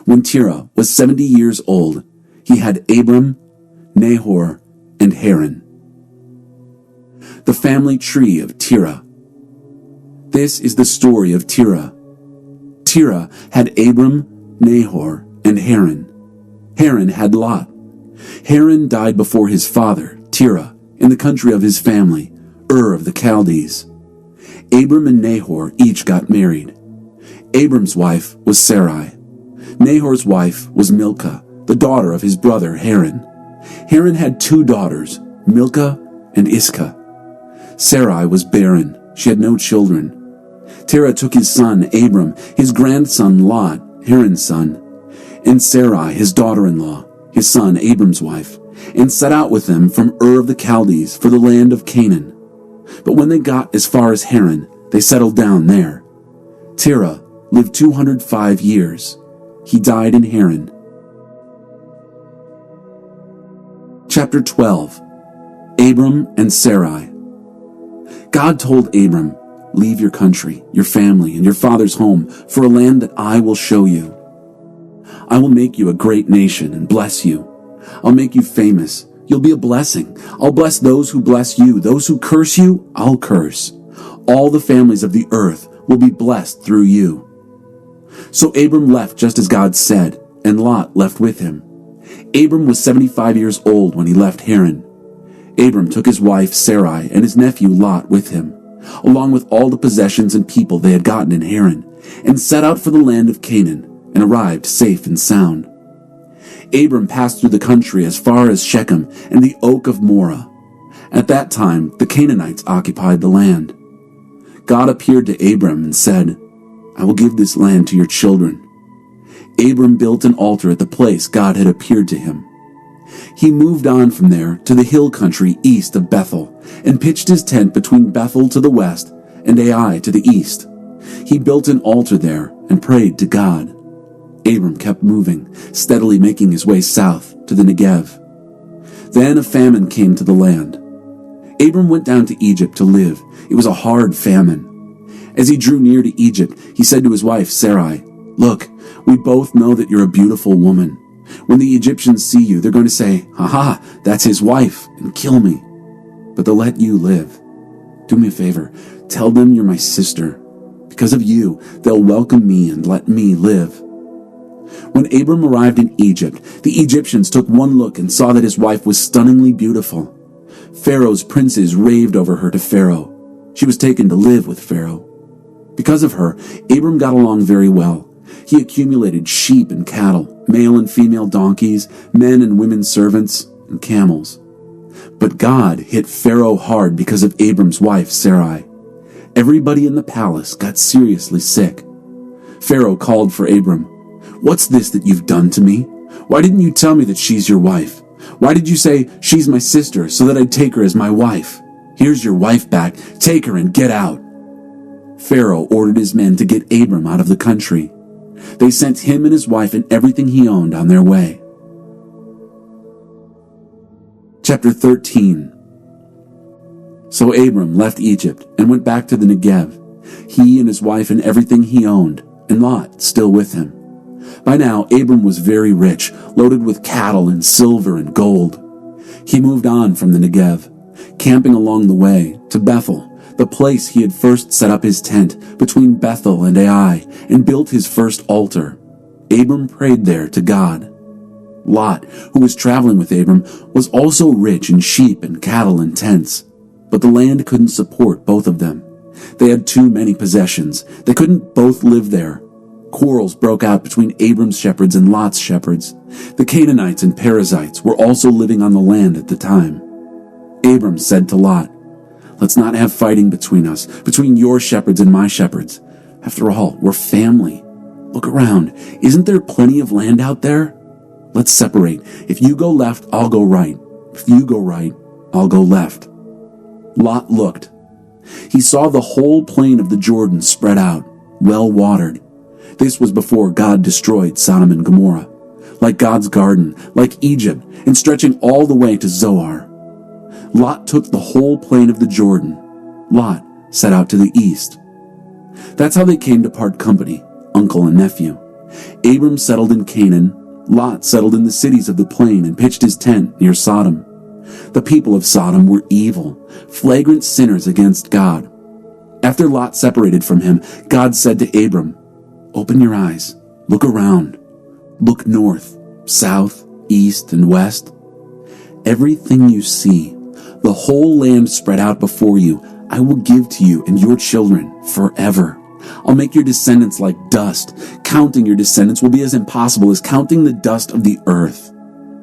When Terah was 70 years old, he had Abram, Nahor, and Haran. The family tree of Terah. This is the story of Terah. Terah had Abram, Nahor, and Haran. Haran had Lot. Haran died before his father, Terah, in the country of his family, Ur of the Chaldees. Abram and Nahor each got married. Abram's wife was Sarai. Nahor's wife was Milcah, the daughter of his brother Haran. Haran had 2 daughters, Milcah and Iscah. Sarai was barren. She had no children. Terah took his son Abram, his grandson Lot, Haran's son, and Sarai, his daughter-in-law, his son Abram's wife, and set out with them from Ur of the Chaldees for the land of Canaan. But when they got as far as Haran, they settled down there. Terah lived 205 years. He died in Haran. Chapter 12. Abram and Sarai. God told Abram, "Leave your country, your family, and your father's home for a land that I will show you. I will make you a great nation and bless you. I'll make you famous. You'll be a blessing. I'll bless those who bless you. Those who curse you, I'll curse. All the families of the earth will be blessed through you." So Abram left just as God said, and Lot left with him. Abram was 75 years old when he left Haran. Abram took his wife Sarai and his nephew Lot with him, along with all the possessions and people they had gotten in Haran, and set out for the land of Canaan, and arrived safe and sound. Abram passed through the country as far as Shechem and the oak of Moreh. At that time, the Canaanites occupied the land. God appeared to Abram and said, "I will give this land to your children." Abram built an altar at the place God had appeared to him. He moved on from there to the hill country east of Bethel, and pitched his tent between Bethel to the west and Ai to the east. He built an altar there and prayed to God. Abram kept moving, steadily making his way south to the Negev. Then a famine came to the land. Abram went down to Egypt to live. It was a hard famine. As he drew near to Egypt, he said to his wife Sarai, "Look, we both know that you're a beautiful woman. When the Egyptians see you, they're going to say, 'Aha, that's his wife,' and kill me. But they'll let you live. Do me a favor, tell them you're my sister. Because of you, they'll welcome me and let me live." When Abram arrived in Egypt, the Egyptians took one look and saw that his wife was stunningly beautiful. Pharaoh's princes raved over her to Pharaoh. She was taken to live with Pharaoh. Because of her, Abram got along very well. He accumulated sheep and cattle, male and female donkeys, men and women servants, and camels. But God hit Pharaoh hard because of Abram's wife Sarai. Everybody in the palace got seriously sick. Pharaoh called for Abram. "What's this that you've done to me? Why didn't you tell me that she's your wife? Why did you say, 'She's my sister,' so that I'd take her as my wife? Here's your wife back. Take her and get out." Pharaoh ordered his men to get Abram out of the country. They sent him and his wife and everything he owned on their way. Chapter 13. So Abram left Egypt and went back to the Negev, he and his wife and everything he owned, and Lot still with him. By now, Abram was very rich, loaded with cattle and silver and gold. He moved on from the Negev, camping along the way to Bethel, the place he had first set up his tent between Bethel and Ai, and built his first altar. Abram prayed there to God. Lot, who was traveling with Abram, was also rich in sheep and cattle and tents, but the land couldn't support both of them. They had too many possessions. They couldn't both live there. Quarrels broke out between Abram's shepherds and Lot's shepherds. The Canaanites and Perizzites were also living on the land at the time. Abram said to Lot, "Let's not have fighting between us, between your shepherds and my shepherds. After all, we're family. Look around. Isn't there plenty of land out there? Let's separate. If you go left, I'll go right. If you go right, I'll go left." Lot looked. He saw the whole plain of the Jordan spread out, well watered. This was before God destroyed Sodom and Gomorrah, like God's garden, like Egypt, and stretching all the way to Zoar. Lot took the whole plain of the Jordan. Lot set out to the east. That's how they came to part company, uncle and nephew. Abram settled in Canaan. Lot settled in the cities of the plain and pitched his tent near Sodom. The people of Sodom were evil, flagrant sinners against God. After Lot separated from him, God said to Abram, "Open your eyes, look around, look north, south, east, and west. Everything you see, the whole land spread out before you, I will give to you and your children forever. I'll make your descendants like dust. Counting your descendants will be as impossible as counting the dust of the earth.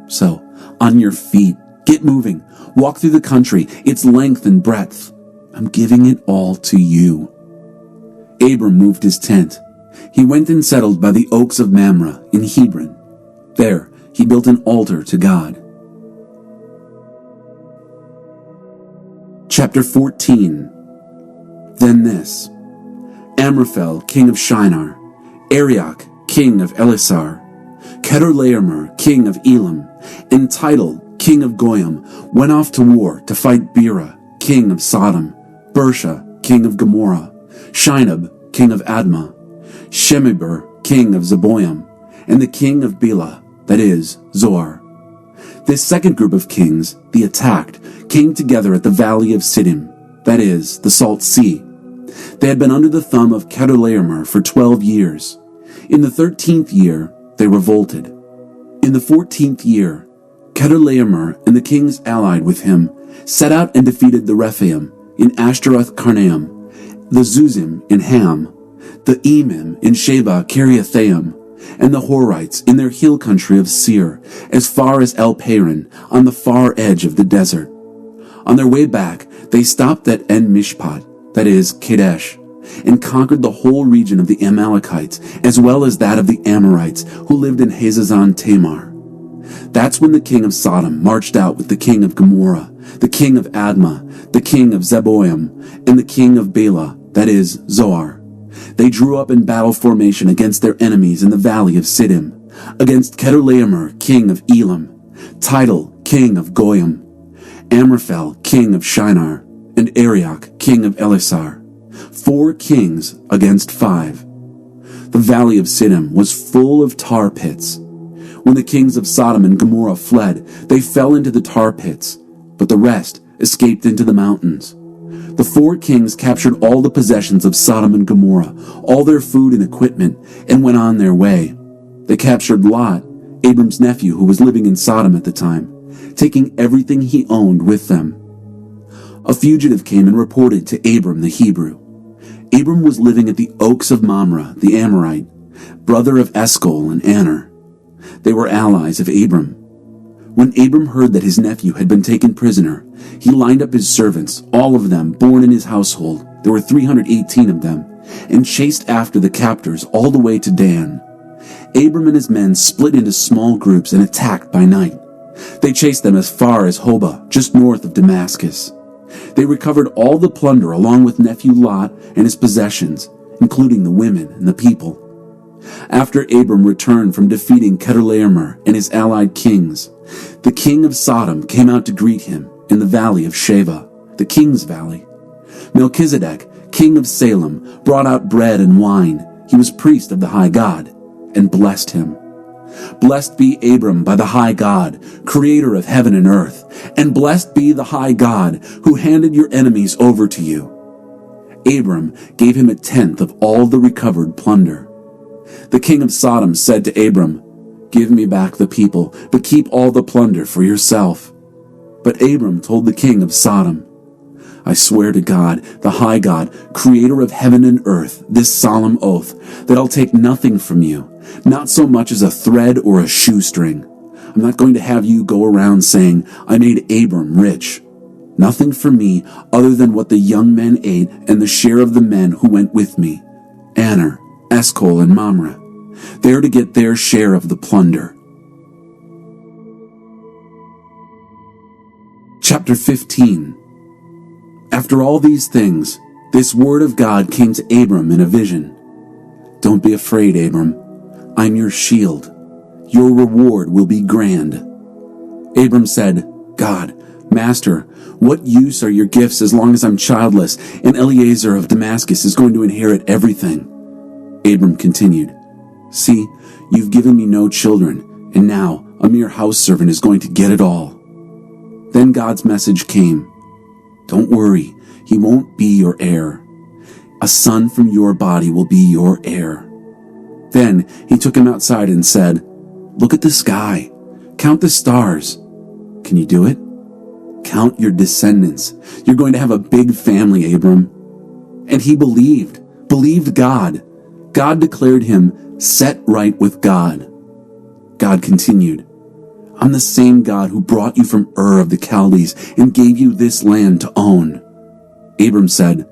So, on your feet, get moving. Walk through the country, its length and breadth. I'm giving it all to you." Abram moved his tent. He went and settled by the oaks of Mamre in Hebron. There, he built an altar to God. Chapter 14. Then this: Amraphel, king of Shinar, Arioch, king of Elasar, Chedorlaomer, king of Elam, and Tidal, king of Goyim, went off to war to fight Bera, king of Sodom, Bersha, king of Gomorrah, Shinab, king of Admah, Shemeber, king of Zeboim, and the king of Bela, that is, Zoar. This second group of kings, the attacked, came together at the valley of Siddim, that is, the Salt Sea. They had been under the thumb of Chedorlaomer for 12 years. In the 13th year, they revolted. In the 14th year, Chedorlaomer and the kings allied with him set out and defeated the Rephaim in Ashtaroth Karnaim, the Zuzim in Ham, the Emim in Sheba Kiriathaim, and the Horites in their hill country of Seir, as far as El Paran, on the far edge of the desert. On their way back, they stopped at En Mishpat, that is, Kadesh, and conquered the whole region of the Amalekites, as well as that of the Amorites, who lived in Hazazon Tamar. That's when the king of Sodom marched out with the king of Gomorrah, the king of Admah, the king of Zeboim, and the king of Bela, that is, Zoar. They drew up in battle formation against their enemies in the valley of Siddim, against Chedorlaomer, king of Elam, Tidal, king of Goyim, Amraphel, king of Shinar, and Arioch, king of Elasar. 4 kings against 5. The valley of Siddim was full of tar pits. When the kings of Sodom and Gomorrah fled, they fell into the tar pits, but the rest escaped into the mountains. The 4 kings captured all the possessions of Sodom and Gomorrah, all their food and equipment, and went on their way. They captured Lot, Abram's nephew who was living in Sodom at the time, taking everything he owned with them. A fugitive came and reported to Abram the Hebrew. Abram was living at the oaks of Mamre, the Amorite, brother of Eshcol and Aner. They were allies of Abram. When Abram heard that his nephew had been taken prisoner, he lined up his servants, all of them born in his household, there were 318 of them, and chased after the captors all the way to Dan. Abram and his men split into small groups and attacked by night. They chased them as far as Hobah, just north of Damascus. They recovered all the plunder along with nephew Lot and his possessions, including the women and the people. After Abram returned from defeating Chedorlaomer and his allied kings, the king of Sodom came out to greet him in the valley of Sheva, the king's valley. Melchizedek, king of Salem, brought out bread and wine. He was priest of the high God, and blessed him. Blessed be Abram by the high God, creator of heaven and earth, and blessed be the high God who handed your enemies over to you. Abram gave him 1/10 of all the recovered plunder. The king of Sodom said to Abram, "Give me back the people, but keep all the plunder for yourself." But Abram told the king of Sodom, "I swear to God, the high God, creator of heaven and earth, this solemn oath, that I'll take nothing from you, not so much as a thread or a shoestring. I'm not going to have you go around saying, 'I made Abram rich.' Nothing for me other than what the young men ate and the share of the men who went with me, Aner, Eshcol, and Mamre. They're to get their share of the plunder." Chapter 15. After all these things, this word of God came to Abram in a vision. "Don't be afraid, Abram. I'm your shield. Your reward will be grand." Abram said, "God, Master, what use are your gifts as long as I'm childless, and Eliezer of Damascus is going to inherit everything?" Abram continued, See, you've given me no children, and now a mere house servant is going to get it all." Then God's message came. "Don't worry, he won't be your heir. A son from your body will be your heir." Then he took him outside and said, "Look at the sky. Count the stars. Can you do it? Count your descendants. You're going to have a big family, Abram." And he believed God. God declared him set right with God. God continued, "I'm the same God who brought you from Ur of the Chaldees and gave you this land to own." Abram said,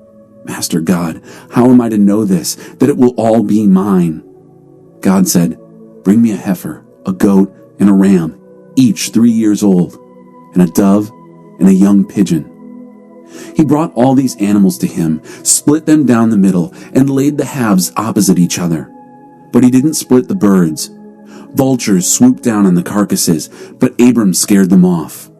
"Master God, how am I to know this, that it will all be mine?" God said, "Bring me a heifer, a goat, and a ram, each 3 years old, and a dove and a young pigeon." He brought all these animals to him, split them down the middle, and laid the halves opposite each other. But he didn't split the birds. Vultures swooped down on the carcasses, but Abram scared them off.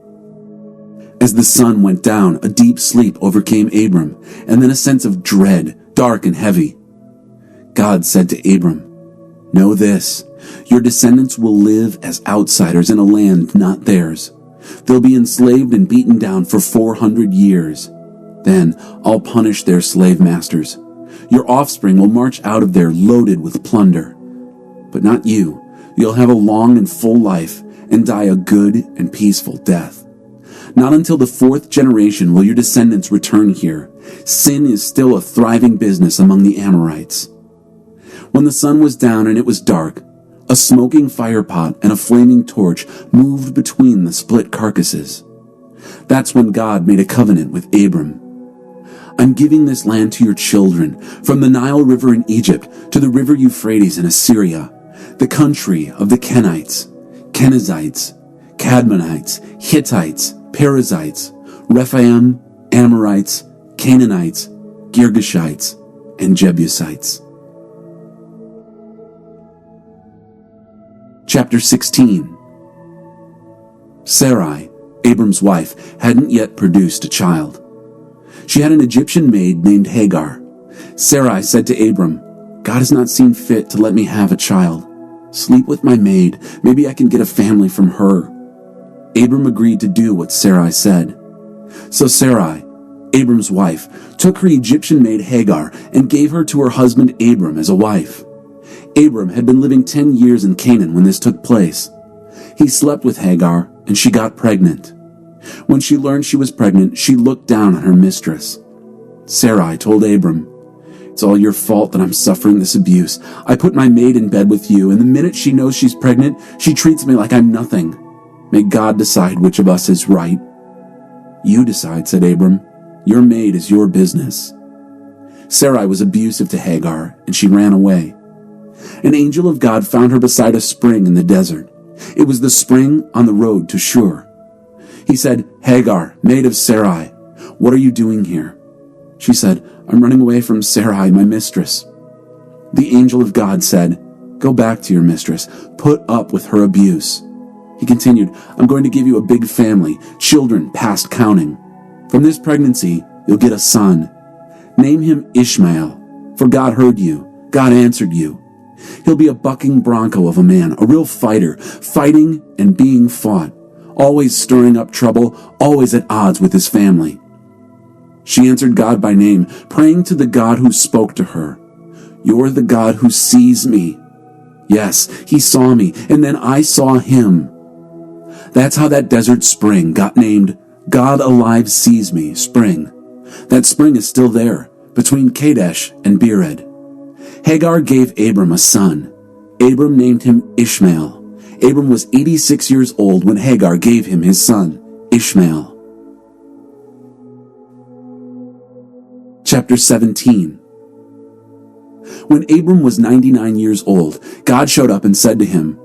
As the sun went down, a deep sleep overcame Abram, and then a sense of dread, dark and heavy. God said to Abram, "Know this, your descendants will live as outsiders in a land not theirs. They'll be enslaved and beaten down for 400 years. Then I'll punish their slave masters. Your offspring will march out of there loaded with plunder. But not you. You'll have a long and full life and die a good and peaceful death. Not until the 4th generation will your descendants return here. Sin is still a thriving business among the Amorites." When the sun was down and it was dark, a smoking firepot and a flaming torch moved between the split carcasses. That's when God made a covenant with Abram. "I'm giving this land to your children, from the Nile River in Egypt to the river Euphrates in Assyria, the country of the Kenites, Kenizzites, Cadmonites, Hittites, Perizzites, Rephaim, Amorites, Canaanites, Girgashites, and Jebusites." Chapter 16. Sarai, Abram's wife, hadn't yet produced a child. She had an Egyptian maid named Hagar. Sarai said to Abram, "God has not seen fit to let me have a child. Sleep with my maid. Maybe I can get a family from her." Abram agreed to do what Sarai said. So Sarai, Abram's wife, took her Egyptian maid Hagar and gave her to her husband Abram as a wife. Abram had been living 10 years in Canaan when this took place. He slept with Hagar, and she got pregnant. When she learned she was pregnant, she looked down on her mistress. Sarai told Abram, "It's all your fault that I'm suffering this abuse. I put my maid in bed with you, and the minute she knows she's pregnant, she treats me like I'm nothing. May God decide which of us is right." "You decide," said Abram. "Your maid is your business." Sarai was abusive to Hagar, and she ran away. An angel of God found her beside a spring in the desert. It was the spring on the road to Shur. He said, "Hagar, maid of Sarai, what are you doing here?" She said, "I'm running away from Sarai, my mistress." The angel of God said, "Go back to your mistress. Put up with her abuse." He continued, "I'm going to give you a big family, children past counting. From this pregnancy, you'll get a son. Name him Ishmael, for God heard you. God answered you. He'll be a bucking bronco of a man, a real fighter, fighting and being fought, always stirring up trouble, always at odds with his family." She answered God by name, praying to the God who spoke to her. "You're the God who sees me." Yes, he saw me, and then I saw him. That's how that desert spring got named God Alive Sees Me Spring. That spring is still there, between Kadesh and Bered. Hagar gave Abram a son. Abram named him Ishmael. Abram was 86 years old when Hagar gave him his son, Ishmael. Chapter 17. When Abram was 99 years old, God showed up and said to him,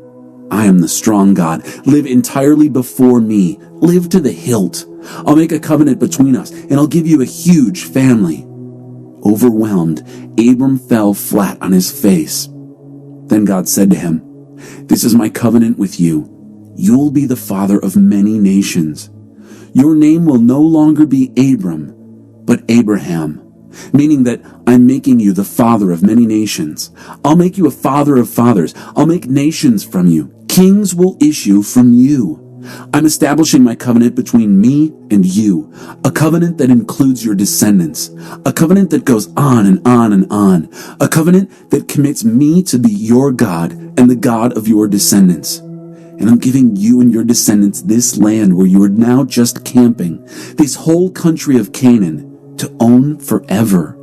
"I am the strong God. Live entirely before me. Live to the hilt. I'll make a covenant between us, and I'll give you a huge family." Overwhelmed, Abram fell flat on his face. Then God said to him, "This is my covenant with you. You'll be the father of many nations. Your name will no longer be Abram, but Abraham. meaning that I'm making you the father of many nations. I'll make you a father of fathers. I'll make nations from you. Kings will issue from you. I'm establishing my covenant between me and you, a covenant that includes your descendants, a covenant that goes on and on and on, a covenant that commits me to be your God and the God of your descendants. And I'm giving you and your descendants this land where you are now just camping, this whole country of Canaan, to own forever.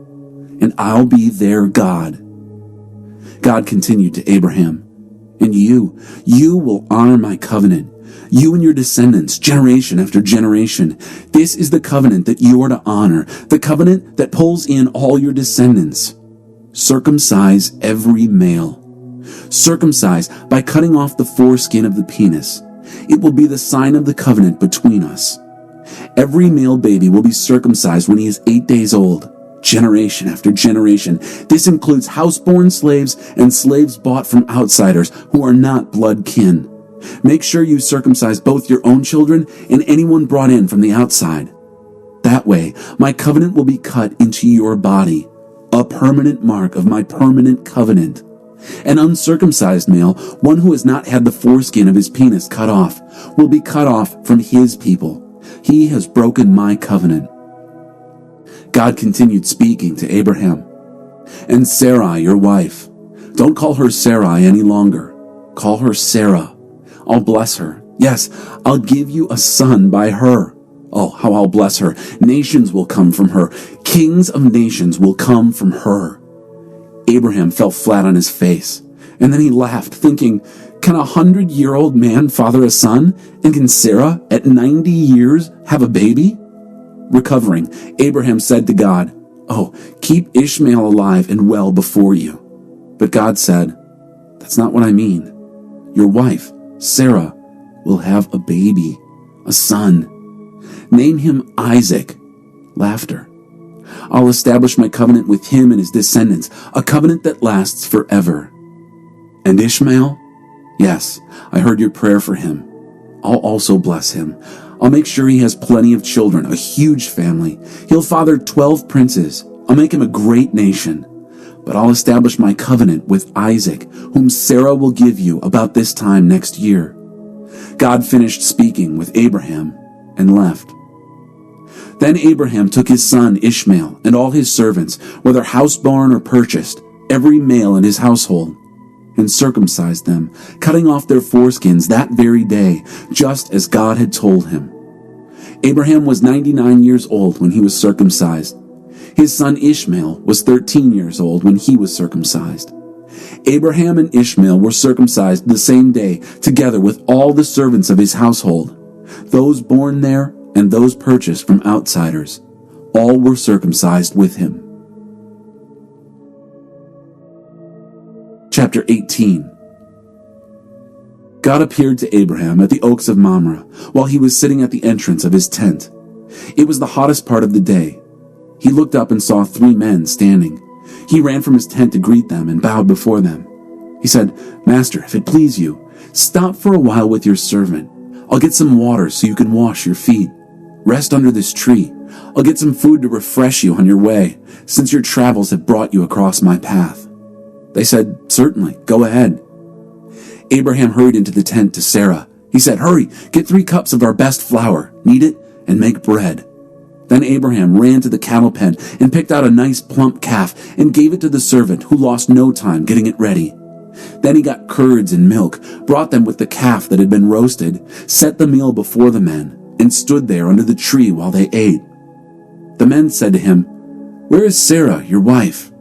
And I'll be their God. God continued to Abraham, and you will honor my covenant. You and your descendants, generation after generation. This is the covenant that you are to honor, the covenant that pulls in all your descendants. Circumcise every male. Circumcise by cutting off the foreskin of the penis. It will be the sign of the covenant between us. Every male baby will be circumcised when he is 8 days old, generation after generation. This includes houseborn slaves and slaves bought from outsiders who are not blood kin. Make sure you circumcise both your own children and anyone brought in from the outside. That way, my covenant will be cut into your body, a permanent mark of my permanent covenant. An uncircumcised male, one who has not had the foreskin of his penis cut off, will be cut off from his people. He has broken my covenant. God continued speaking to Abraham. And Sarai, your wife, don't call her Sarai any longer. Call her Sarah. I'll bless her. Yes, I'll give you a son by her. Oh, how I'll bless her. Nations will come from her. Kings of nations will come from her. Abraham fell flat on his face, and then he laughed, thinking, can a 100-year-old man father a son? And can Sarah, at 90 years, have a baby? Recovering, Abraham said to God, oh, keep Ishmael alive and well before you. But God said, that's not what I mean. Your wife, Sarah, will have a baby, a son. Name him Isaac. Laughter. I'll establish my covenant with him and his descendants, a covenant that lasts forever. And Ishmael? Yes, I heard your prayer for him. I'll also bless him. I'll make sure he has plenty of children, a huge family. He'll father 12 princes. I'll make him a great nation. But I'll establish my covenant with Isaac, whom Sarah will give you about this time next year. God finished speaking with Abraham and left. Then Abraham took his son Ishmael and all his servants, whether house-born or purchased, every male in his household, and circumcised them, cutting off their foreskins that very day, just as God had told him. Abraham was 99 years old when he was circumcised. His son Ishmael was 13 years old when he was circumcised. Abraham and Ishmael were circumcised the same day, together with all the servants of his household, those born there and those purchased from outsiders. All were circumcised with him. Chapter 18. God appeared to Abraham at the oaks of Mamre while he was sitting at the entrance of his tent. It was the hottest part of the day. He looked up and saw 3 men standing. He ran from his tent to greet them and bowed before them. He said, Master, if it please you, stop for a while with your servant. I'll get some water so you can wash your feet. Rest under this tree. I'll get some food to refresh you on your way, since your travels have brought you across my path. They said, Certainly, go ahead. Abraham hurried into the tent to Sarah. He said, Hurry, get 3 cups of our best flour, knead it, and make bread. Then Abraham ran to the cattle pen and picked out a nice plump calf and gave it to the servant, who lost no time getting it ready. Then he got curds and milk, brought them with the calf that had been roasted, set the meal before the men, and stood there under the tree while they ate. The men said to him, Where is Sarah, your wife?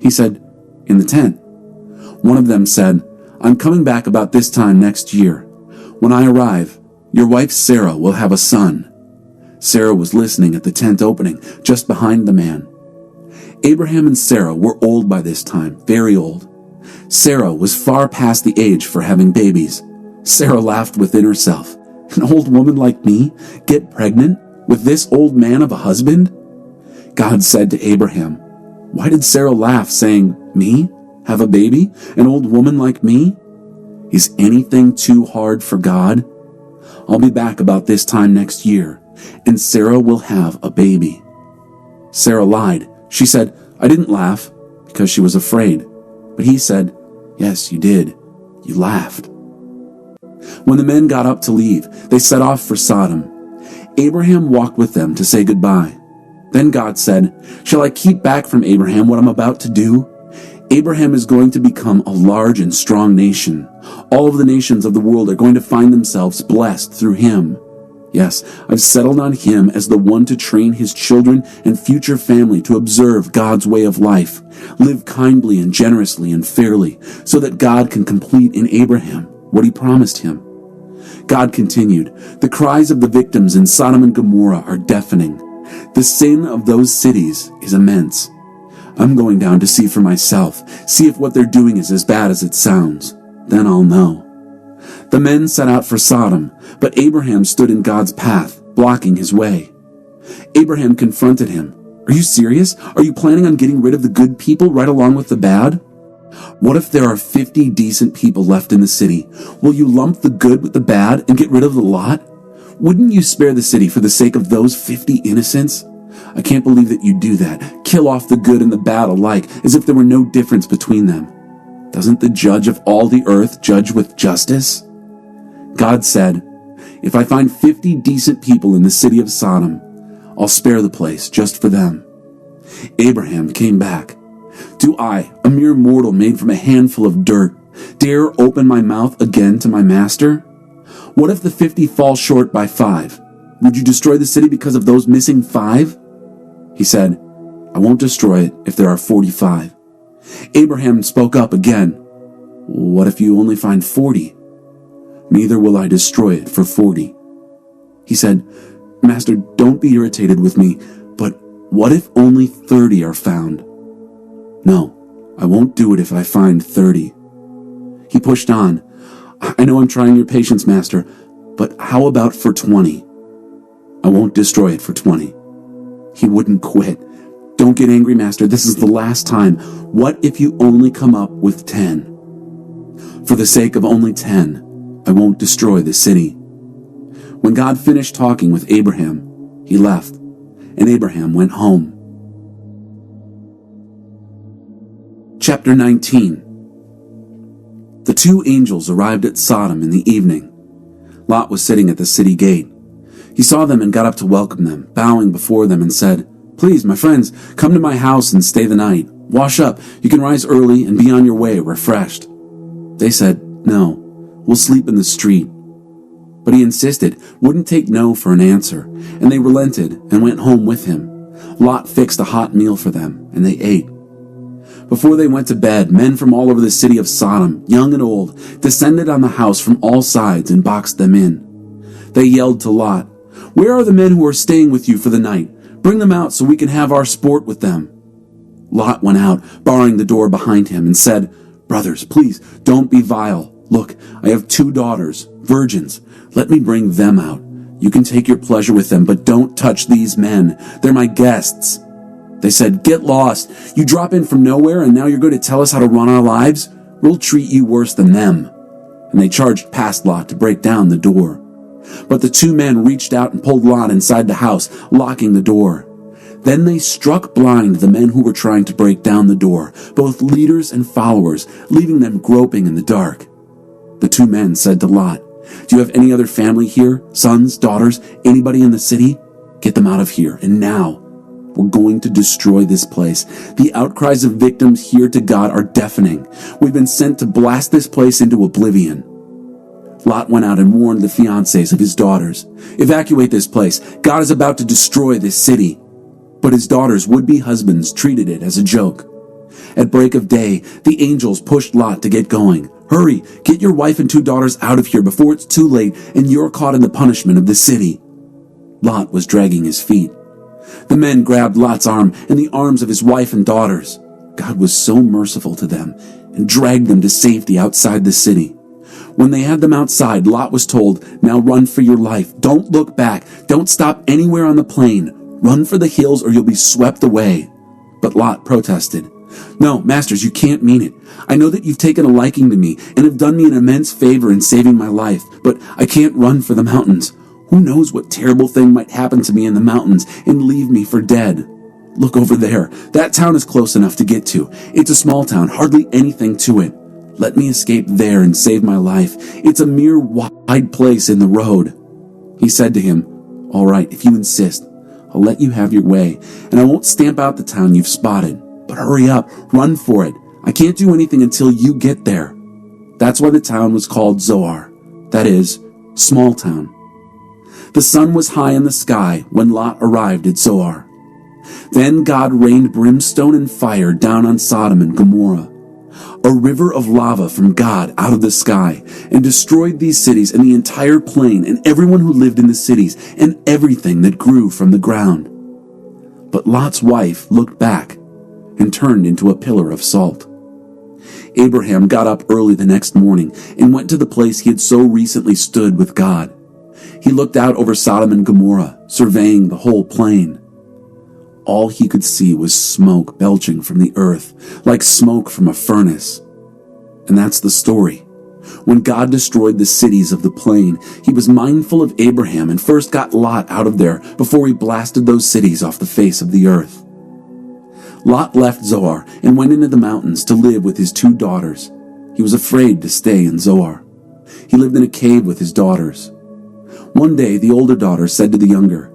He said, In the tent. One of them said, I'm coming back about this time next year. When I arrive, your wife Sarah will have a son. Sarah was listening at the tent opening, just behind the man. Abraham and Sarah were old by this time, very old. Sarah was far past the age for having babies. Sarah laughed within herself. An old woman like me get pregnant with this old man of a husband? God said to Abraham, Why did Sarah laugh, saying, Me? Have a baby? An old woman like me? Is anything too hard for God? I'll be back about this time next year, and Sarah will have a baby. Sarah lied. She said, "I didn't laugh," because she was afraid. But he said, "Yes, you did. You laughed." When the men got up to leave, they set off for Sodom. Abraham walked with them to say goodbye. Then God said, "Shall I keep back from Abraham what I'm about to do? Abraham is going to become a large and strong nation. All of the nations of the world are going to find themselves blessed through him. Yes, I've settled on him as the one to train his children and future family to observe God's way of life, live kindly and generously and fairly, so that God can complete in Abraham what he promised him." God continued, "The cries of the victims in Sodom and Gomorrah are deafening. The sin of those cities is immense. I'm going down to see for myself, see if what they're doing is as bad as it sounds. Then I'll know." The men set out for Sodom, but Abraham stood in God's path, blocking his way. Abraham confronted him. "Are you serious? Are you planning on getting rid of the good people right along with the bad? What if there are 50 decent people left in the city? Will you lump the good with the bad and get rid of the lot? Wouldn't you spare the city for the sake of those 50 innocents? I can't believe that you'd do that. Kill off the good and the bad alike, as if there were no difference between them. Doesn't the judge of all the earth judge with justice?" God said, "If I find 50 decent people in the city of Sodom, I'll spare the place just for them." Abraham came back. "Do I, a mere mortal made from a handful of dirt, dare open my mouth again to my master? What if the 50 fall short by 5? Would you destroy the city because of those missing 5? He said, "I won't destroy it if there are 45. Abraham spoke up again. "What if you only find 40? "Neither will I destroy it for 40. He said, "Master, don't be irritated with me, but what if only 30 are found?" "No, I won't do it if I find 30. He pushed on. "I know I'm trying your patience, Master, but how about for 20? "I won't destroy it for 20. He wouldn't quit. "Don't get angry, Master. This is the last time. What if you only come up with 10? "For the sake of only 10, I won't destroy the city." When God finished talking with Abraham, he left, and Abraham went home. Chapter 19. The 2 angels arrived at Sodom in the evening. Lot was sitting at the city gate. He saw them and got up to welcome them, bowing before them, and said, "Please, my friends, come to my house and stay the night. Wash up. You can rise early and be on your way refreshed." They said, "No, we'll sleep in the street." But he insisted, wouldn't take no for an answer, and they relented and went home with him. Lot fixed a hot meal for them, and they ate. Before they went to bed, men from all over the city of Sodom, young and old, descended on the house from all sides and boxed them in. They yelled to Lot, "Where are the men who are staying with you for the night? Bring them out so we can have our sport with them." Lot went out, barring the door behind him, and said, "Brothers, please, don't be vile. Look, I have 2 daughters, virgins. Let me bring them out. You can take your pleasure with them, but don't touch these men. They're my guests." They said, "Get lost. You drop in from nowhere, and now you're going to tell us how to run our lives? We'll treat you worse than them." And they charged past Lot to break down the door. But the 2 men reached out and pulled Lot inside the house, locking the door. Then they struck blind the men who were trying to break down the door, both leaders and followers, leaving them groping in the dark. The 2 men said to Lot, "Do you have any other family here? Sons, daughters, anybody in the city? Get them out of here, and now. We're going to destroy this place. The outcries of victims here to God are deafening. We've been sent to blast this place into oblivion." Lot went out and warned the fiancés of his daughters, "Evacuate this place. God is about to destroy this city." But his daughters' would-be husbands treated it as a joke. At break of day, the angels pushed Lot to get going. "Hurry, get your wife and 2 daughters out of here before it's too late and you're caught in the punishment of the city." Lot was dragging his feet. The men grabbed Lot's arm and the arms of his wife and daughters. God was so merciful to them and dragged them to safety outside the city. When they had them outside, Lot was told, "Now run for your life. Don't look back. Don't stop anywhere on the plain. Run for the hills or you'll be swept away." But Lot protested. "No, masters, you can't mean it. I know that you've taken a liking to me and have done me an immense favor in saving my life, but I can't run for the mountains. Who knows what terrible thing might happen to me in the mountains and leave me for dead? Look over there. That town is close enough to get to. It's a small town, hardly anything to it. Let me escape there and save my life. It's a mere wide place in the road." He said to him, "All right, if you insist, I'll let you have your way, and I won't stamp out the town you've spotted. But hurry up, run for it. I can't do anything until you get there." That's why the town was called Zoar. That is, small town. The sun was high in the sky when Lot arrived at Zoar. Then God rained brimstone and fire down on Sodom and Gomorrah, a river of lava from God out of the sky, and destroyed these cities and the entire plain and everyone who lived in the cities and everything that grew from the ground. But Lot's wife looked back and turned into a pillar of salt. Abraham got up early the next morning and went to the place he had so recently stood with God. He looked out over Sodom and Gomorrah, surveying the whole plain. All he could see was smoke belching from the earth, like smoke from a furnace. And that's the story. When God destroyed the cities of the plain, he was mindful of Abraham and first got Lot out of there before he blasted those cities off the face of the earth. Lot left Zoar and went into the mountains to live with his 2 daughters. He was afraid to stay in Zoar. He lived in a cave with his daughters. One day, the older daughter said to the younger,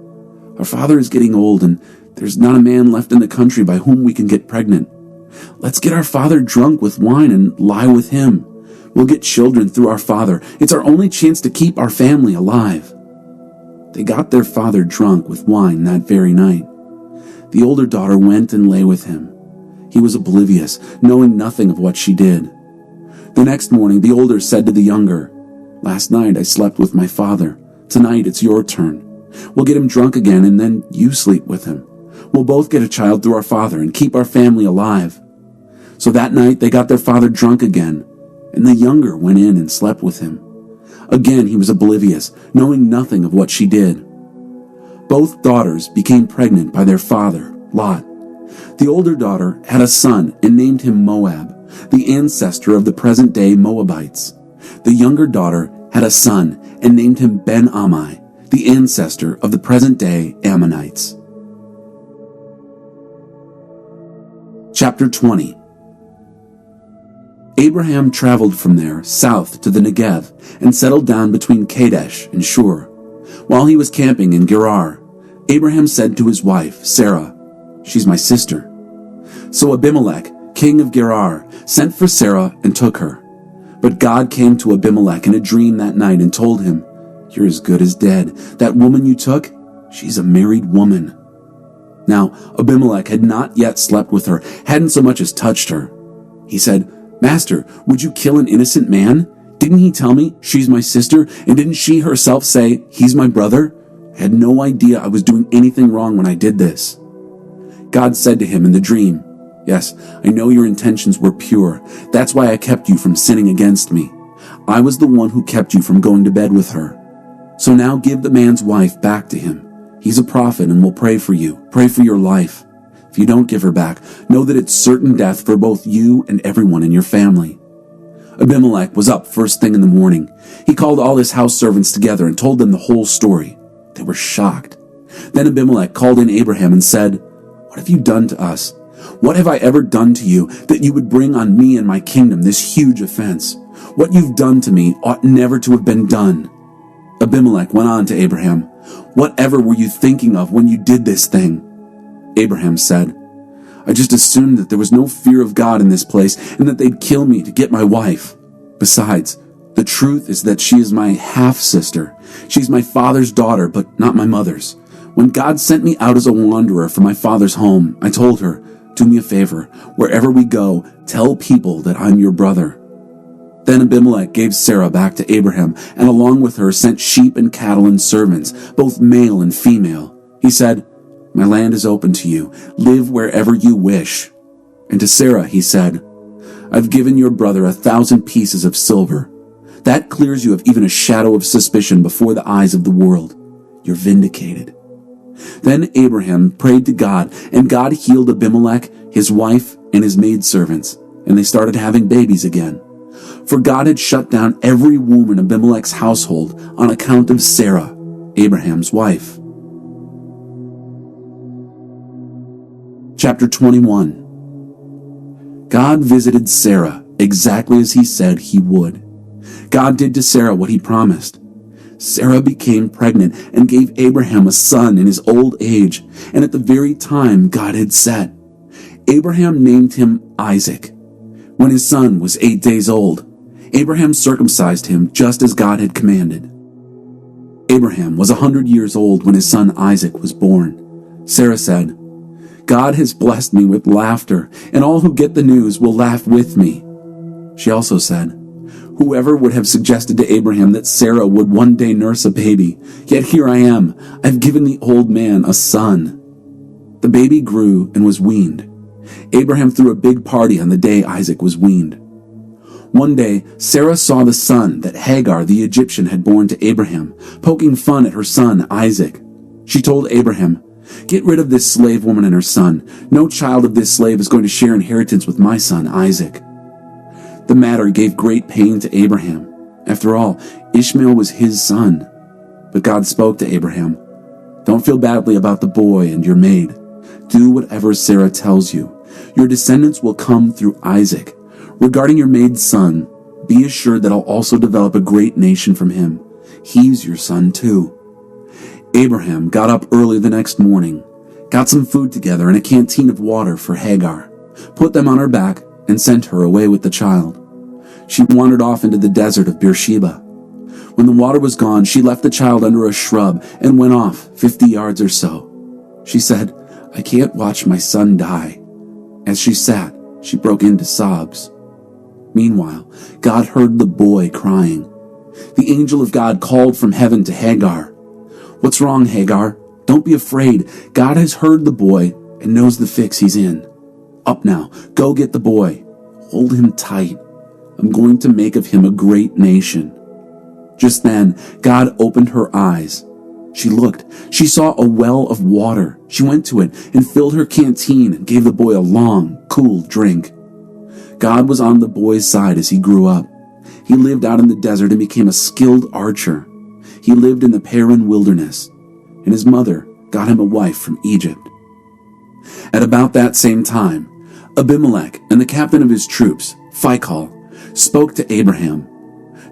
"Our father is getting old, and there's not a man left in the country by whom we can get pregnant. Let's get our father drunk with wine and lie with him. We'll get children through our father. It's our only chance to keep our family alive." They got their father drunk with wine that very night. The older daughter went and lay with him. He was oblivious, knowing nothing of what she did. The next morning, the older said to the younger, "Last night I slept with my father. Tonight it's your turn. We'll get him drunk again, and then you sleep with him. We'll both get a child through our father and keep our family alive." So that night they got their father drunk again, and the younger went in and slept with him. Again he was oblivious, knowing nothing of what she did. Both daughters became pregnant by their father, Lot. The older daughter had a son and named him Moab, the ancestor of the present-day Moabites. The younger daughter had a son and named him Ben-Ammi, the ancestor of the present-day Ammonites. Chapter 20. Abraham traveled from there south to the Negev and settled down between Kadesh and Shur. While he was camping in Gerar, Abraham said to his wife, Sarah, "She's my sister." So Abimelech, king of Gerar, sent for Sarah and took her. But God came to Abimelech in a dream that night and told him, "You're as good as dead. That woman you took, she's a married woman." Now, Abimelech had not yet slept with her, hadn't so much as touched her. He said, "Master, would you kill an innocent man? Didn't he tell me she's my sister? And didn't she herself say he's my brother? I had no idea I was doing anything wrong when I did this." God said to him in the dream, "Yes, I know your intentions were pure. That's why I kept you from sinning against me. I was the one who kept you from going to bed with her. So now give the man's wife back to him. He's a prophet and will pray for you, pray for your life. If you don't give her back, know that it's certain death for both you and everyone in your family." Abimelech was up first thing in the morning. He called all his house servants together and told them the whole story. They were shocked. Then Abimelech called in Abraham and said, "What have you done to us? What have I ever done to you that you would bring on me and my kingdom this huge offense? What you've done to me ought never to have been done." Abimelech went on to Abraham, "Whatever were you thinking of when you did this thing?" Abraham said, "I just assumed that there was no fear of God in this place and that they'd kill me to get my wife. Besides, the truth is that she is my half-sister. She's my father's daughter, but not my mother's. When God sent me out as a wanderer from my father's home, I told her, 'Do me a favor. Wherever we go, tell people that I'm your brother.'" Then Abimelech gave Sarah back to Abraham, and along with her sent sheep and cattle and servants, both male and female. He said, "My land is open to you. Live wherever you wish." And to Sarah he said, "I've given your brother 1,000 pieces of silver. That clears you of even a shadow of suspicion before the eyes of the world. You're vindicated." Then Abraham prayed to God, and God healed Abimelech, his wife, and his maidservants, and they started having babies again. For God had shut down every womb in Abimelech's household on account of Sarah, Abraham's wife. Chapter 21. God visited Sarah exactly as he said he would. God did to Sarah what he promised. Sarah became pregnant and gave Abraham a son in his old age, and at the very time God had set. Abraham named him Isaac. When his son was 8 days old, Abraham circumcised him just as God had commanded. Abraham was 100 years old when his son Isaac was born. Sarah said, "God has blessed me with laughter, and all who get the news will laugh with me." She also said, "Whoever would have suggested to Abraham that Sarah would one day nurse a baby? Yet here I am. I've given the old man a son." The baby grew and was weaned. Abraham threw a big party on the day Isaac was weaned. One day, Sarah saw the son that Hagar the Egyptian had borne to Abraham, poking fun at her son Isaac. She told Abraham, "Get rid of this slave woman and her son. No child of this slave is going to share inheritance with my son Isaac." The matter gave great pain to Abraham. After all, Ishmael was his son. But God spoke to Abraham, "Don't feel badly about the boy and your maid. Do whatever Sarah tells you. Your descendants will come through Isaac. Regarding your maid's son, be assured that I'll also develop a great nation from him. He's your son too." Abraham got up early the next morning, got some food together and a canteen of water for Hagar, put them on her back, and sent her away with the child. She wandered off into the desert of Beersheba. When the water was gone, she left the child under a shrub and went off 50 yards or so. She said, "I can't watch my son die." As she sat, she broke into sobs. Meanwhile, God heard the boy crying. The angel of God called from heaven to Hagar. "What's wrong, Hagar? Don't be afraid. God has heard the boy and knows the fix he's in. Up now, go get the boy. Hold him tight. I'm going to make of him a great nation." Just then, God opened her eyes. She looked. She saw a well of water. She went to it and filled her canteen and gave the boy a long, cool drink. God was on the boy's side as he grew up. He lived out in the desert and became a skilled archer. He lived in the Paran wilderness, and his mother got him a wife from Egypt. At about that same time, Abimelech and the captain of his troops, Phicol, spoke to Abraham,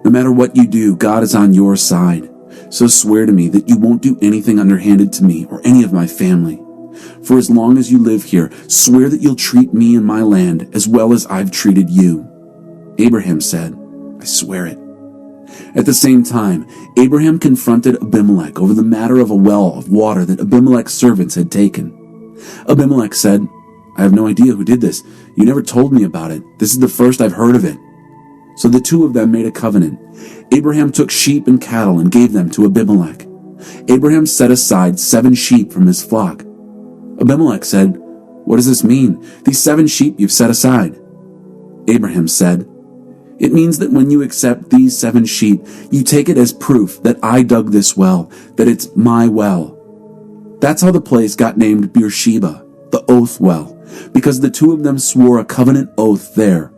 "No matter what you do, God is on your side. So swear to me that you won't do anything underhanded to me or any of my family. For as long as you live here, swear that you'll treat me and my land as well as I've treated you." Abraham said, "I swear it." At the same time, Abraham confronted Abimelech over the matter of a well of water that Abimelech's servants had taken. Abimelech said, "I have no idea who did this. You never told me about it. This is the first I've heard of it." So the two of them made a covenant. Abraham took sheep and cattle and gave them to Abimelech. Abraham set aside 7 sheep from his flock. Abimelech said, "What does this mean, these 7 sheep you've set aside?" Abraham said, "It means that when you accept these 7 sheep, you take it as proof that I dug this well, that it's my well." That's how the place got named Beersheba, the oath well, because the two of them swore a covenant oath there.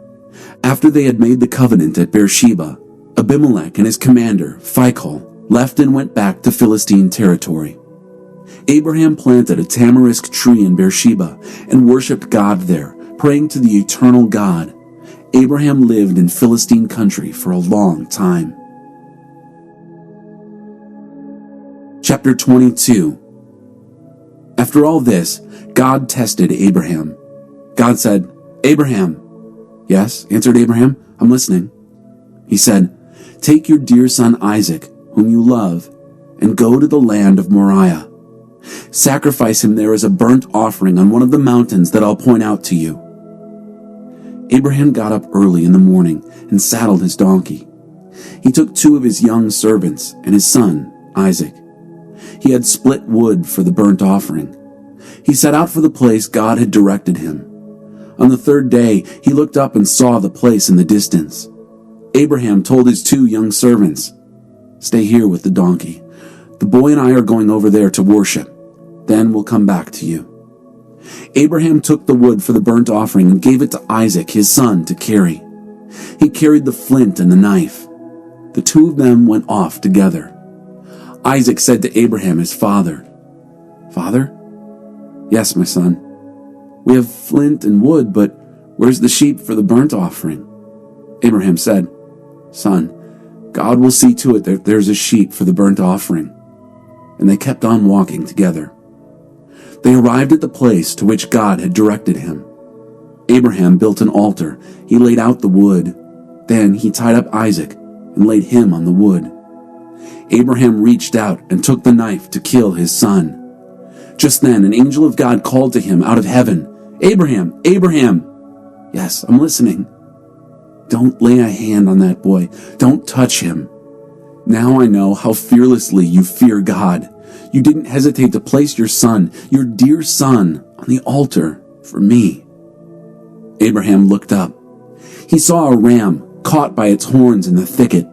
After they had made the covenant at Beersheba, Abimelech and his commander, Phicol, left and went back to Philistine territory. Abraham planted a tamarisk tree in Beersheba and worshipped God there, praying to the eternal God. Abraham lived in Philistine country for a long time. Chapter 22. After all this, God tested Abraham. God said, "Abraham." "Yes," answered Abraham, "I'm listening." He said, "Take your dear son Isaac, whom you love, and go to the land of Moriah. Sacrifice him there as a burnt offering on one of the mountains that I'll point out to you." Abraham got up early in the morning and saddled his donkey. He took 2 of his young servants and his son, Isaac. He had split wood for the burnt offering. He set out for the place God had directed him. On the 3rd day, he looked up and saw the place in the distance. Abraham told his 2 young servants, "Stay here with the donkey. The boy and I are going over there to worship. Then we'll come back to you." Abraham took the wood for the burnt offering and gave it to Isaac, his son, to carry. He carried the flint and the knife. The 2 of them went off together. Isaac said to Abraham, his father, "Father?" "Yes, my son." We have flint and wood, but where's the sheep for the burnt offering?" Abraham said, "Son, God will see to it that there's a sheep for the burnt offering." And they kept on walking together. They arrived at the place to which God had directed him. Abraham built an altar. He laid out the wood. Then he tied up Isaac and laid him on the wood. Abraham reached out and took the knife to kill his son. Just then, an angel of God called to him out of heaven, "Abraham, Abraham!" "Yes, I'm listening." "Don't lay a hand on that boy. Don't touch him." "Now I know how fearlessly you fear God. You didn't hesitate to place your son, your dear son, on the altar for me." Abraham looked up. He saw a ram caught by its horns in the thicket.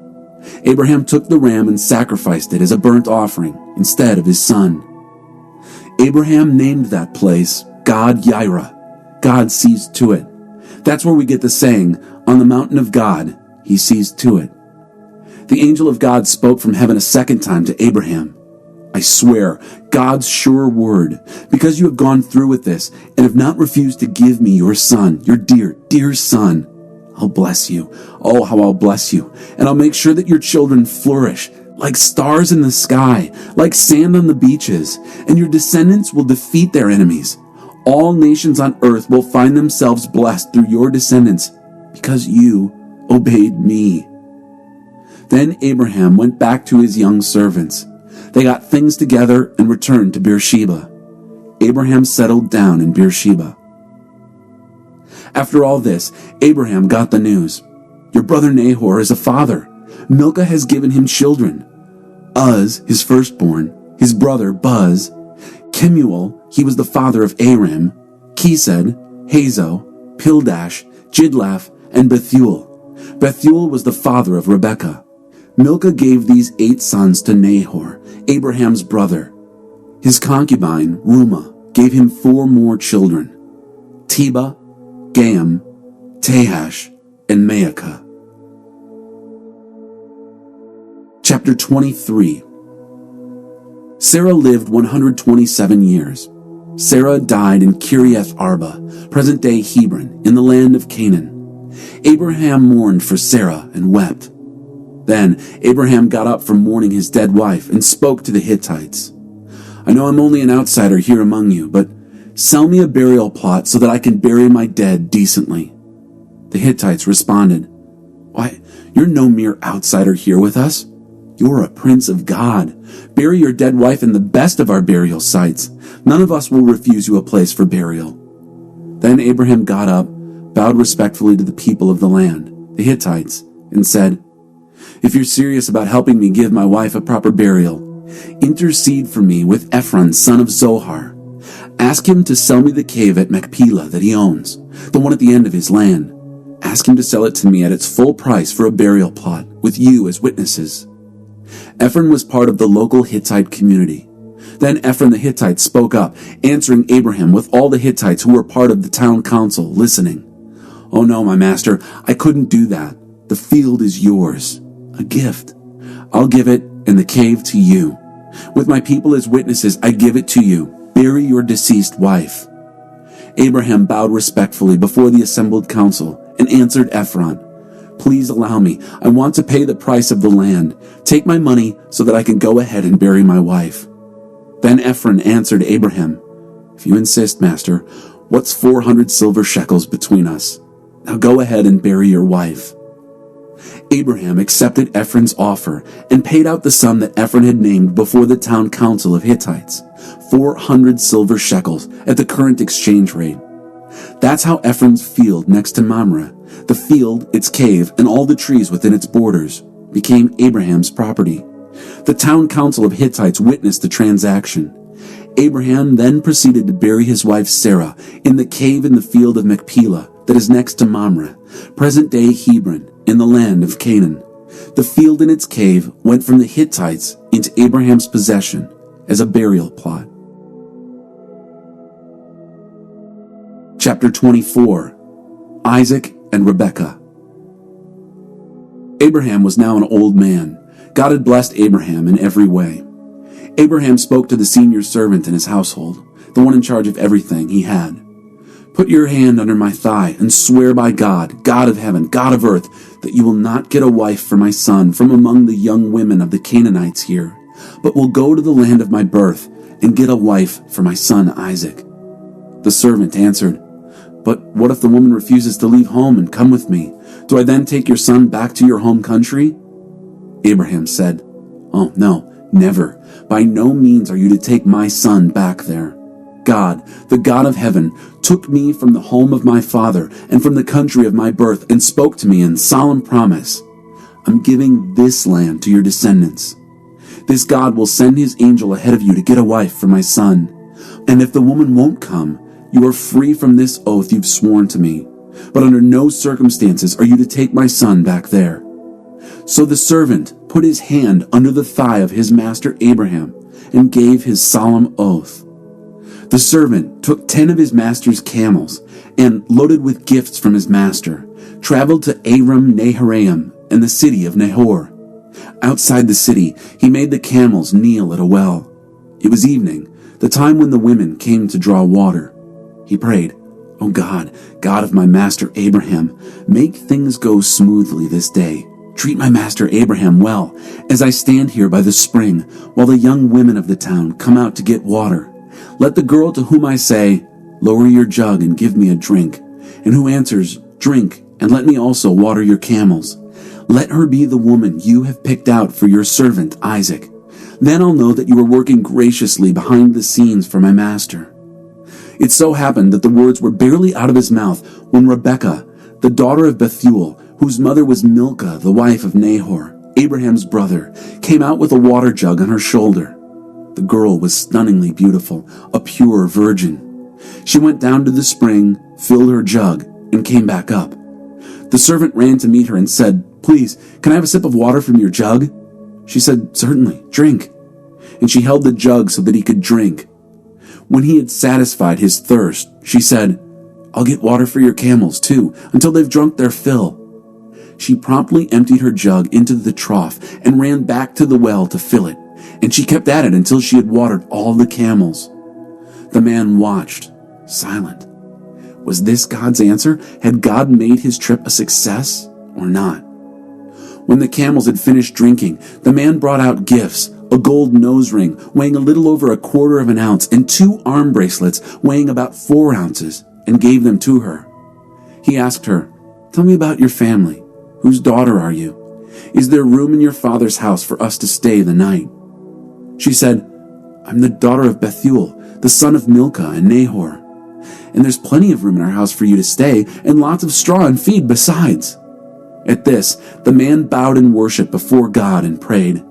Abraham took the ram and sacrificed it as a burnt offering instead of his son. Abraham named that place God-Yireh. God sees to it. That's where we get the saying, "On the mountain of God, he sees to it." The angel of God spoke from heaven a second time to Abraham. "I swear, God's sure word, because you have gone through with this and have not refused to give me your son, your dear, dear son, I'll bless you. Oh, how I'll bless you. And I'll make sure that your children flourish like stars in the sky, like sand on the beaches, and your descendants will defeat their enemies. All nations on earth will find themselves blessed through your descendants because you obeyed me." Then Abraham went back to his young servants. They got things together and returned to Beersheba. Abraham settled down in Beersheba. After all this, Abraham got the news. "Your brother Nahor is a father. Milcah has given him children. Uz, his firstborn, his brother Buz, Kemuel, he was the father of Aram, Kesed, Hazo, Pildash, Jidlaph, and Bethuel. Bethuel was the father of Rebekah. Milcah gave these 8 sons to Nahor, Abraham's brother. His concubine, Rumah, gave him 4 more children, Tebah, Gaham, Tahash, and Maacah. Chapter 23. Sarah lived 127 years. Sarah died in Kiriath Arba, present-day Hebron, in the land of Canaan. Abraham mourned for Sarah and wept. Then Abraham got up from mourning his dead wife and spoke to the Hittites. "I know I'm only an outsider here among you, but sell me a burial plot so that I can bury my dead decently." The Hittites responded, "Why, you're no mere outsider here with us. You're a prince of God. Bury your dead wife in the best of our burial sites. None of us will refuse you a place for burial." Then Abraham got up, bowed respectfully to the people of the land, the Hittites, and said, "If you're serious about helping me give my wife a proper burial, intercede for me with Ephron, son of Zohar. Ask him to sell me the cave at Machpelah that he owns, the one at the end of his land. Ask him to sell it to me at its full price for a burial plot, with you as witnesses." Ephron was part of the local Hittite community. Then Ephron the Hittite spoke up, answering Abraham with all the Hittites who were part of the town council listening. "Oh no, my master, I couldn't do that. The field is yours, a gift. I'll give it and the cave to you. With my people as witnesses, I give it to you. Bury your deceased wife." Abraham bowed respectfully before the assembled council and answered Ephron, "Please allow me. I want to pay the price of the land. Take my money so that I can go ahead and bury my wife." Then Ephron answered Abraham, "If you insist, master, what's 400 silver shekels between us? Now go ahead and bury your wife." Abraham accepted Ephron's offer and paid out the sum that Ephron had named before the town council of Hittites, 400 silver shekels at the current exchange rate. That's how Ephron's field next to Mamre, the field, its cave, and all the trees within its borders, became Abraham's property. The town council of Hittites witnessed the transaction. Abraham then proceeded to bury his wife Sarah in the cave in the field of Machpelah that is next to Mamre, present-day Hebron, in the land of Canaan. The field and its cave went from the Hittites into Abraham's possession as a burial plot. Chapter 24. Isaac and Rebekah. Abraham was now an old man. God had blessed Abraham in every way. Abraham spoke to the senior servant in his household, the one in charge of everything he had. Put your hand under my thigh and swear by God, God of heaven, God of earth, that you will not get a wife for my son from among the young women of the Canaanites here, but will go to the land of my birth and get a wife for my son Isaac." The servant answered, "But what if the woman refuses to leave home and come with me? Do I then take your son back to your home country?" Abraham said, "Oh, no, never. By no means are you to take my son back there. God, the God of heaven, took me from the home of my father and from the country of my birth and spoke to me in solemn promise. I'm giving this land to your descendants. This God will send his angel ahead of you to get a wife for my son. And if the woman won't come, you are free from this oath you've sworn to me. But under no circumstances are you to take my son back there." So the servant put his hand under the thigh of his master Abraham and gave his solemn oath. The servant took 10 of his master's camels and, loaded with gifts from his master, traveled to Abram Naharaim and the city of Nahor. Outside the city, he made the camels kneel at a well. It was evening, the time when the women came to draw water. He prayed, "O God, God of my master Abraham, make things go smoothly this day. Treat my master Abraham well, as I stand here by the spring, while the young women of the town come out to get water. Let the girl to whom I say, 'Lower your jug and give me a drink,' and who answers, 'Drink, and let me also water your camels,' let her be the woman you have picked out for your servant Isaac. Then I'll know that you are working graciously behind the scenes for my master." It so happened that the words were barely out of his mouth when Rebekah, the daughter of Bethuel, whose mother was Milcah, the wife of Nahor, Abraham's brother, came out with a water jug on her shoulder. The girl was stunningly beautiful, a pure virgin. She went down to the spring, filled her jug, and came back up. The servant ran to meet her and said, "Please, can I have a sip of water from your jug?" She said, "Certainly, drink." And she held the jug so that he could drink. When he had satisfied his thirst, she said, "I'll get water for your camels too, until they've drunk their fill." She promptly emptied her jug into the trough and ran back to the well to fill it, and she kept at it until she had watered all the camels. The man watched, silent. Was this God's answer? Had God made his trip a success or not? When the camels had finished drinking, the man brought out gifts: a gold nose ring weighing a little over 1/4 of an ounce and 2 arm bracelets weighing about 4 ounces, and gave them to her. He asked her, "Tell me about your family. Whose daughter are you? Is there room in your father's house for us to stay the night?" She said, "I'm the daughter of Bethuel, the son of Milcah and Nahor. And there's plenty of room in our house for you to stay, and lots of straw and feed besides." At this, the man bowed in worship before God and prayed,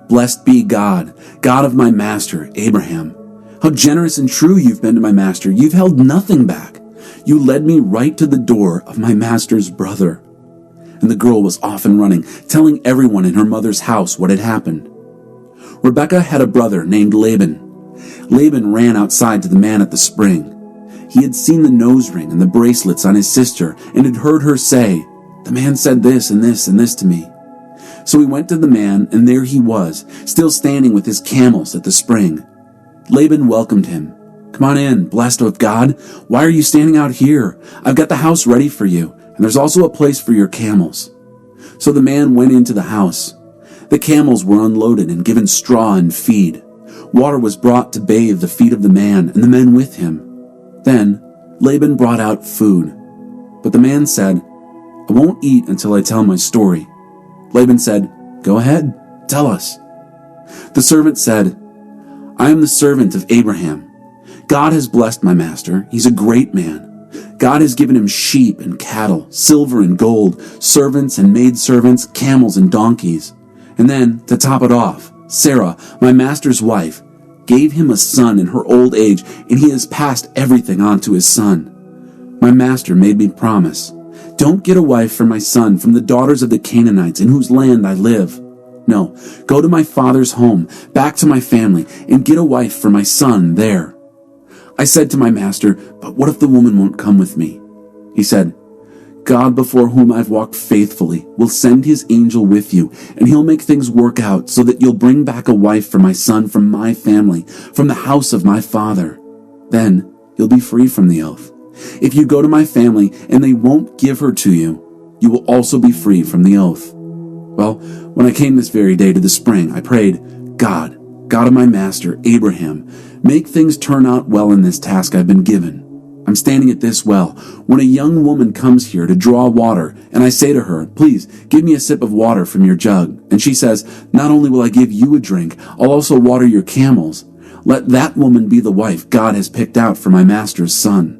"Blessed be God, God of my master, Abraham. How generous and true you've been to my master. You've held nothing back. You led me right to the door of my master's brother." And the girl was off and running, telling everyone in her mother's house what had happened. Rebekah had a brother named Laban. Laban ran outside to the man at the spring. He had seen the nose ring and the bracelets on his sister and had heard her say, "The man said this and this and this to me." So he went to the man, and there he was, still standing with his camels at the spring. Laban welcomed him. "Come on in, blessed of God. Why are you standing out here? I've got the house ready for you, and there's also a place for your camels." So the man went into the house. The camels were unloaded and given straw and feed. Water was brought to bathe the feet of the man and the men with him. Then Laban brought out food. But the man said, "I won't eat until I tell my story." Laban said, "Go ahead, tell us." The servant said, "I am the servant of Abraham. God has blessed my master. He's a great man. God has given him sheep and cattle, silver and gold, servants and maidservants, camels and donkeys. And then, to top it off, Sarah, my master's wife, gave him a son in her old age, and he has passed everything on to his son. My master made me promise, 'Don't get a wife for my son from the daughters of the Canaanites in whose land I live. No, go to my father's home, back to my family, and get a wife for my son there.' I said to my master, 'But what if the woman won't come with me?' He said, 'God before whom I've walked faithfully will send his angel with you, and he'll make things work out so that you'll bring back a wife for my son from my family, from the house of my father. Then you'll be free from the oath. If you go to my family and they won't give her to you, you will also be free from the oath." Well, when I came this very day to the spring, I prayed, God of my master, Abraham, make things turn out well in this task I've been given. I'm standing at this well when a young woman comes here to draw water, and I say to her, "Please, give me a sip of water from your jug." And she says, "Not only will I give you a drink, I'll also water your camels." Let that woman be the wife God has picked out for my master's son.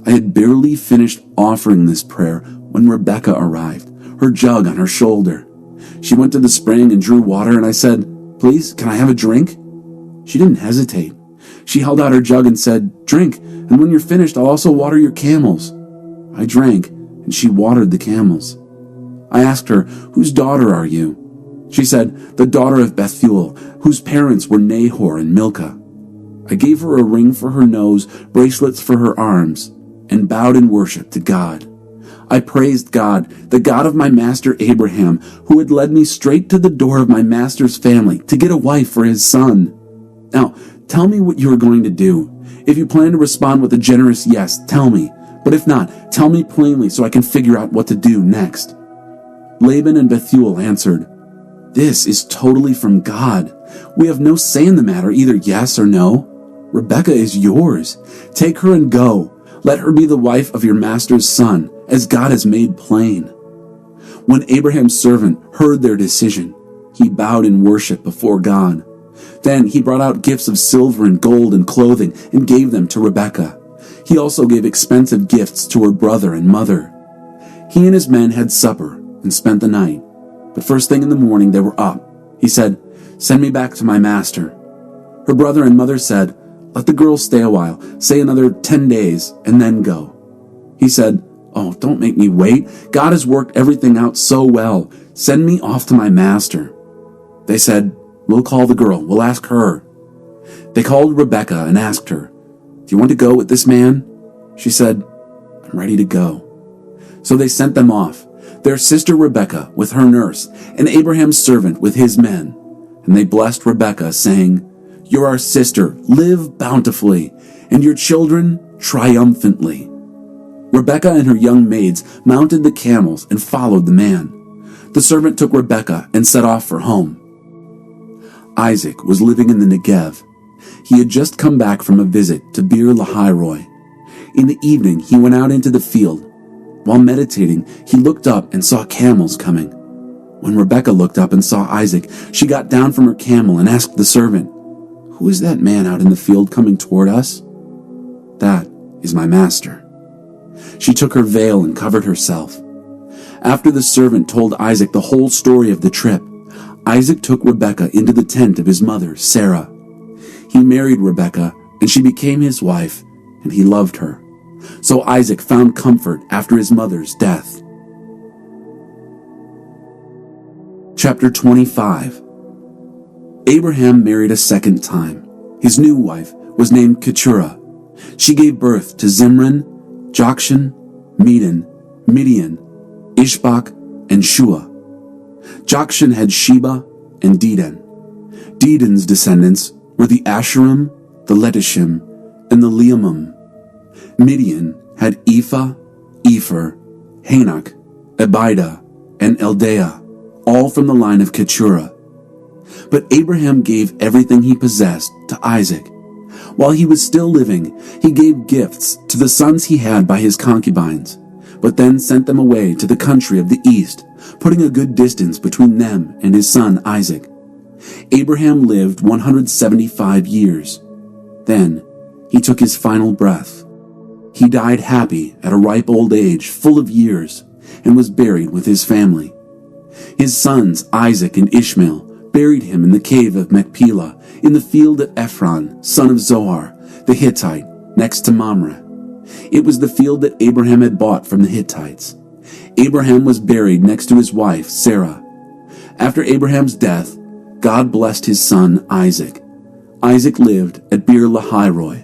I had barely finished offering this prayer when Rebekah arrived, her jug on her shoulder. She went to the spring and drew water, and I said, "Please, can I have a drink?" She didn't hesitate. She held out her jug and said, "Drink, and when you're finished, I'll also water your camels." I drank, and she watered the camels. I asked her, "Whose daughter are you?" She said, "The daughter of Bethuel, whose parents were Nahor and Milcah." I gave her a ring for her nose, bracelets for her arms, and bowed in worship to God. I praised God, the God of my master Abraham, who had led me straight to the door of my master's family to get a wife for his son. Now, tell me what you are going to do. If you plan to respond with a generous yes, tell me. But if not, tell me plainly so I can figure out what to do next. Laban and Bethuel answered, "This is totally from God. We have no say in the matter, either yes or no. Rebekah is yours. Take her and go. Let her be the wife of your master's son, as God has made plain." When Abraham's servant heard their decision, he bowed in worship before God. Then he brought out gifts of silver and gold and clothing and gave them to Rebekah. He also gave expensive gifts to her brother and mother. He and his men had supper and spent the night. But first thing in the morning they were up. He said, "Send me back to my master." Her brother and mother said, "Let the girl stay a while, say another 10 days, and then go." He said, "Oh, don't make me wait. God has worked everything out so well. Send me off to my master." They said, "We'll call the girl. We'll ask her." They called Rebekah and asked her, "Do you want to go with this man?" She said, "I'm ready to go." So they sent them off, their sister Rebekah with her nurse, and Abraham's servant with his men. And they blessed Rebekah, saying, "You're our sister. Live bountifully, and your children triumphantly." Rebekah and her young maids mounted the camels and followed the man. The servant took Rebekah and set off for home. Isaac was living in the Negev. He had just come back from a visit to Beer Lahai-roi. In the evening, he went out into the field. While meditating, he looked up and saw camels coming. When Rebekah looked up and saw Isaac, she got down from her camel and asked the servant, "Who is that man out in the field coming toward us?" "That is my master." She took her veil and covered herself. After the servant told Isaac the whole story of the trip, Isaac took Rebekah into the tent of his mother, Sarah. He married Rebekah, and she became his wife, and he loved her. So Isaac found comfort after his mother's death. Chapter 25. Abraham married a second time. His new wife was named Keturah. She gave birth to Zimran, Jokshan, Medan, Midian, Ishbak, and Shua. Jokshan had Sheba and Dedan. Dedan's descendants were the Asherim, the Letishim, and the Leumim. Midian had Ephah, Epher, Hanok, Abida, and Eldaah, all from the line of Keturah. But Abraham gave everything he possessed to Isaac. While he was still living, he gave gifts to the sons he had by his concubines, but then sent them away to the country of the east, putting a good distance between them and his son Isaac. Abraham lived 175 years. Then he took his final breath. He died happy at a ripe old age, full of years, and was buried with his family. His sons Isaac and Ishmael buried him in the cave of Machpelah, in the field of Ephron, son of Zohar, the Hittite, next to Mamre. It was the field that Abraham had bought from the Hittites. Abraham was buried next to his wife, Sarah. After Abraham's death, God blessed his son Isaac. Isaac lived at Beer Lahai-roi.